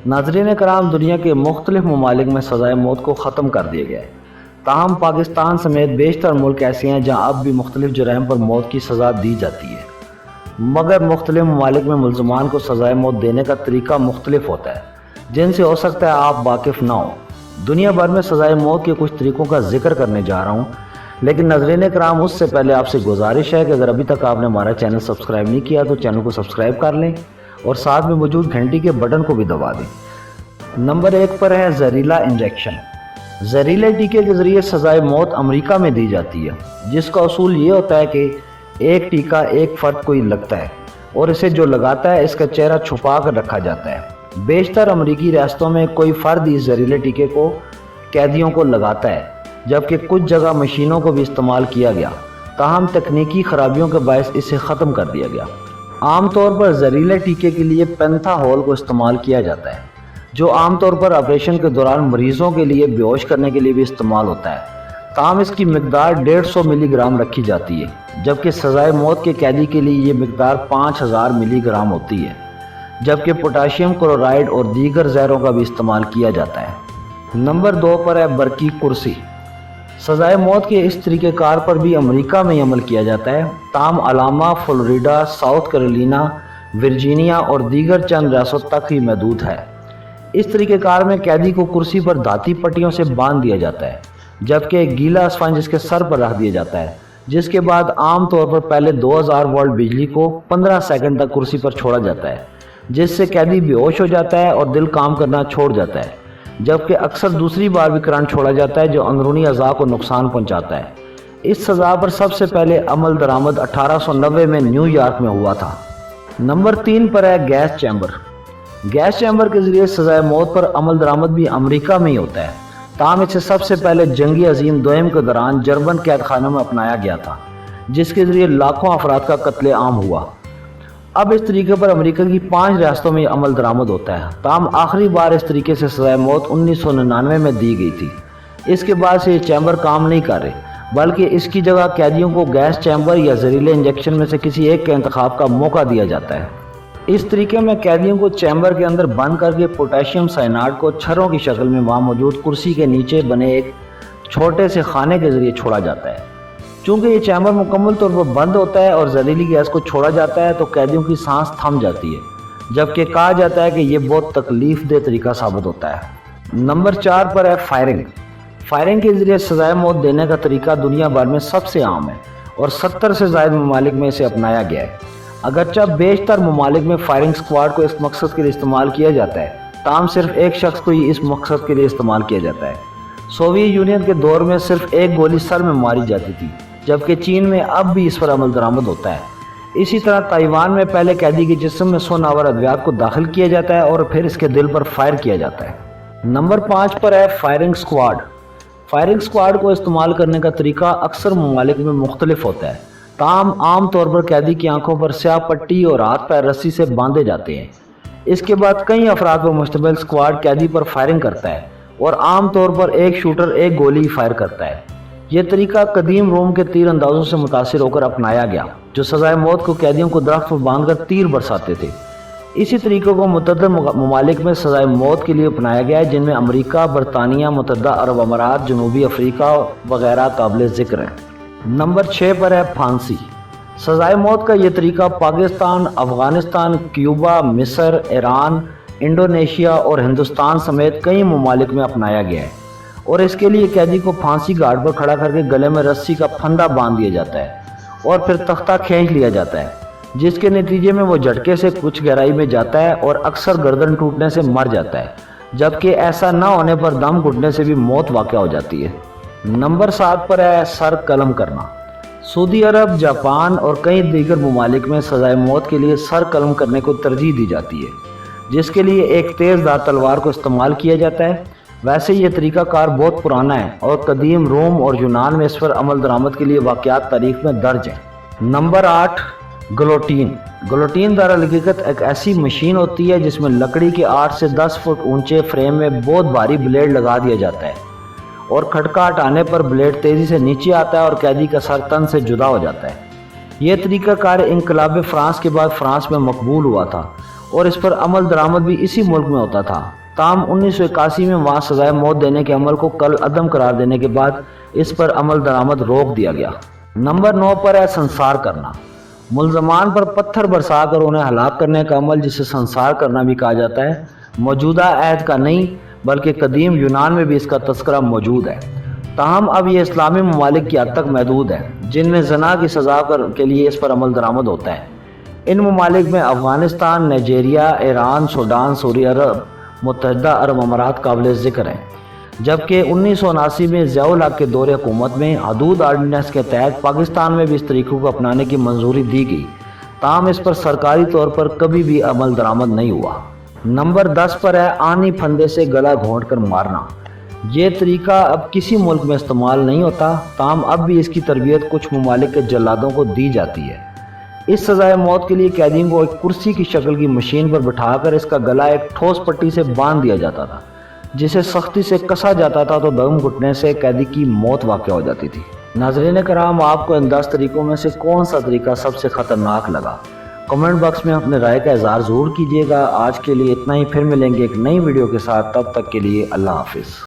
नाज़रीन कराम, दुनिया के मुख्तलिफ ममालिक में सज़ाए मौत को ख़त्म कर दिया गया है। ताहम पाकिस्तान समेत बेशतर मुल्क ऐसे हैं जहाँ अब भी मुख्तलिफ जुराइम पर मौत की सज़ा दी जाती है, मगर मुख्तलिफ ममालिक में मुल्ज़मान को सज़ाए मौत देने का तरीका मुख्तलिफ होता है, जिनसे हो सकता है आप वाकिफ़ ना हो। दुनिया भर में सज़ाए मौत के कुछ तरीक़ों का जिक्र करने जा रहा हूँ, लेकिन नाज़रीन कराम उससे पहले आपसे गुजारिश है कि अगर अभी तक आपने हमारा चैनल सब्सक्राइब नहीं किया तो चैनल को सब्सक्राइब कर लें और साथ में मौजूद घंटी के बटन को भी दबा दें। नंबर 1 पर है जहरीला इंजेक्शन। जहरीले टीके के ज़रिए सज़ाए मौत अमेरिका में दी जाती है, जिसका असूल ये होता है कि एक टीका एक फ़र्द को ही लगता है और इसे जो लगाता है इसका चेहरा छुपा कर रखा जाता है। बेशतर अमरीकी रियासतों में कोई फ़र्द इस जहरीले टीके को कैदियों को लगाता है, जबकि कुछ जगह मशीनों को भी इस्तेमाल किया गया, ताहम तकनीकी खराबियों के बायस इसे ख़त्म कर दिया गया। आमतौर पर जहरीले टीके के लिए पेंथाहोल को इस्तेमाल किया जाता है, जो आमतौर पर ऑपरेशन के दौरान मरीज़ों के लिए बेहोश करने के लिए भी इस्तेमाल होता है। ताहम इसकी मिकदार 150 मिलीग्राम रखी जाती है, जबकि सज़ाए मौत के कैदी के लिए ये मिकदार 5000 मिलीग्राम होती है, जबकि पोटाशियम क्लोराइड और दीगर जहरों का भी इस्तेमाल किया जाता है। नंबर 2 पर है बरकी कुर्सी। सज़ाए मौत के इस तरीक़ेकार पर भी अमेरिका में ही अमल किया जाता है, ताहम अलामा, फ्लोरिडा, साउथ कैरोलिना, वर्जीनिया और दीगर चंद रियासत तक ही महदूद है। इस तरीक़ेकार में कैदी को कुर्सी पर धाती पट्टियों से बांध दिया जाता है, जबकि एक गीला स्पंज इसके सर पर रख दिया जाता है, जिसके बाद आम तौर पर पहले 2000 वोल्ट बिजली को 15 सेकंड तक कुर्सी पर छोड़ा जाता है, जिससे कैदी बेहोश हो जाता है और दिल काम करना छोड़ जाता है, जबकि अक्सर दूसरी बार भी करंट छोड़ा जाता है जो अंदरूनी अज़ा को नुकसान पहुंचाता है। इस सज़ा पर सबसे पहले अमल दरामद 1890 में न्यूयॉर्क में हुआ था। नंबर 3 पर है गैस चैम्बर। गैस चैम्बर के ज़रिए सज़ाए मौत पर अमल दरामद भी अमेरिका में ही होता है, ताहम इसे सबसे पहले जंगी अजीम दोयम के दौरान जर्मन कैद खानों में अपनाया गया था, जिसके ज़रिए लाखों अफराद का कत्ले आम हुआ। अब इस तरीके पर अमेरिका की 5 रियासतों में अमल दरामद होता है, ताहम आखिरी बार इस तरीके से सज़ाए मौत 1999 में दी गई थी। इसके बाद से ये चैम्बर काम नहीं कर रहे, बल्कि इसकी जगह कैदियों को गैस चैम्बर या जहरीले इंजेक्शन में से किसी एक के इंतखाब का मौका दिया जाता है। इस तरीके में कैदियों को चैम्बर के अंदर बंद करके पोटेशियम साइनाइड को छर्रों की शक्ल में वहाँ मौजूद कुर्सी के नीचे बने एक छोटे से खाने के ज़रिए छोड़ा जाता है। चूँकि ये चैम्बर मुकम्मल तौर पर बंद होता है और जहरीली गैस को छोड़ा जाता है तो कैदियों की सांस थम जाती है, जबकि कहा जाता है कि ये बहुत तकलीफ दह तरीका साबित होता है। नंबर 4 पर है फायरिंग। फायरिंग के ज़रिए सज़ाए मौत देने का तरीका दुनिया भर में सबसे आम है और 70 से ज़ायद ममालिक में इसे अपनाया गया है। अगरचे बेशतर ममालिक में फायरिंग स्क्वाड को इस मकसद के लिए इस्तेमाल किया जाता है, ताहम सिर्फ एक शख्स को ही इस मकसद के लिए इस्तेमाल किया जाता है। सोवियत यूनियन के दौर में सिर्फ एक गोली सर में मारी जाती थी, जबकि चीन में अब भी इस पर अमल दरामद होता है। इसी तरह ताइवान में पहले कैदी के जिस्म में सोनावर अद्वियात को दाखिल किया जाता है और फिर इसके दिल पर फायर किया जाता है। नंबर 5 पर है फायरिंग स्क्वाड। फायरिंग स्क्वाड को इस्तेमाल करने का तरीका अक्सर ममालिक में मुख्तलिफ होता है, ताहम आम तौर पर कैदी की आंखों पर स्याह पट्टी और हाथ पैर रस्सी से बांधे जाते हैं। इसके बाद कई अफराद पर मुश्तमिल स्क्वाड कैदी पर फायरिंग करता है और आम तौर पर एक शूटर एक गोली फायर करता है। यह तरीका कदीम रोम के तीर अंदाजों से मुतासिर होकर अपनाया गया, जो सज़ाए मौत को कैदियों को दरख्त पर बांधकर तीर बरसाते थे। इसी तरीके को मुतअद्दिद ममालिक में सज़ाए मौत के लिए अपनाया गया है, जिनमें अमरीका, बरतानिया, मुत्तहिदा अरब अमारात, जनूबी अफ्रीका वगैरह काबिल ज़िक्र हैं। नंबर 6 पर है फांसी। सज़ाए मौत का ये तरीका पाकिस्तान, अफ़गानिस्तान, क्यूबा, मिस्र, ईरान, इंडोनेशिया और हिंदुस्तान समेत कई ममालिक में अपनाया गया है और इसके लिए कैदी को फांसी घाट पर खड़ा करके गले में रस्सी का फंदा बांध दिया जाता है और फिर तख्ता खींच लिया जाता है, जिसके नतीजे में वो झटके से कुछ गहराई में जाता है और अक्सर गर्दन टूटने से मर जाता है, जबकि ऐसा न होने पर दम घुटने से भी मौत वाक़या हो जाती है। नंबर 7 पर है सर कलम करना। सऊदी अरब, जापान और कई दीगर ममालिक में सज़ाए मौत के लिए सर कलम करने को तरजीह दी जाती है, जिसके लिए एक तेज़दार तलवार को इस्तेमाल किया जाता है। वैसे ये तरीक़ाकार बहुत पुराना है और कदीम रोम और यूनान में इस पर अमल दरामद के लिए वाक़यात तारीख़ में दर्ज हैं। Number 8 guillotine. गिलोटीन दरहकीकत एक ऐसी मशीन होती है जिसमें लकड़ी के 8 से 10 फुट ऊंचे फ्रेम में बहुत भारी ब्लेड लगा दिया जाता है और खटका हटाने पर ब्लेड तेज़ी से नीचे आता है और कैदी का सर तन से जुदा हो जाता है। یہ طریقہ کار انقلاب فرانس کے بعد فرانس میں مقبول ہوا تھا اور اس پر عمل درآمد بھی اسی ملک میں ہوتا تھا، تاہم 1981 میں وہاں سزائے موت دینے کے عمل کو کل عدم قرار دینے کے بعد اس پر عمل درآمد روک دیا گیا۔ نمبر 9 پر ہے سنسار کرنا۔ ملزمان پر پتھر برسا کر انہیں ہلاک کرنے کا عمل، جسے سنسار کرنا بھی کہا جاتا ہے، موجودہ عہد کا نہیں بلکہ قدیم یونان میں بھی اس کا تذکرہ موجود ہے، تاہم اب یہ اسلامی ممالک کی حد تک محدود ہے جن میں زنا کی سزا کے لیے اس پر عمل درآمد ہوتا ہے۔ ان ممالک میں افغانستان، نائجیریا، ایران، سوڈان، سعودی عرب، متحدہ عرب امارات قابل ذکر ہیں، جبکہ 1979 میں ضیاء الحق کے دور حکومت میں حدود آرڈیننس کے تحت پاکستان میں بھی اس طریقے کو اپنانے کی منظوری دی گئی، تاہم اس پر سرکاری طور پر کبھی بھی عمل درآمد نہیں ہوا۔ نمبر 10 پر ہے آنی پھندے سے گلا گھونٹ کر مارنا۔ یہ طریقہ اب کسی ملک میں استعمال نہیں ہوتا، تاہم اب بھی اس کی تربیت کچھ ممالک کے جلادوں کو دی جاتی ہے۔ اس سزائے موت کے لیے قیدیوں کو ایک کرسی کی شکل کی مشین پر بٹھا کر اس کا گلا ایک ٹھوس پٹی سے باندھ دیا جاتا تھا، جسے سختی سے کسا جاتا تھا تو دم گھٹنے سے قیدی کی موت واقع ہو جاتی تھی۔ ناظرین کرام، آپ کو ان 10 طریقوں میں سے کون سا طریقہ سب سے خطرناک لگا؟ کمنٹ باکس میں اپنے رائے کا اظہار ضرور کیجیے گا۔ آج کے لیے اتنا ہی، پھر ملیں گے ایک نئی ویڈیو کے ساتھ، تب تک کے لیے اللہ حافظ۔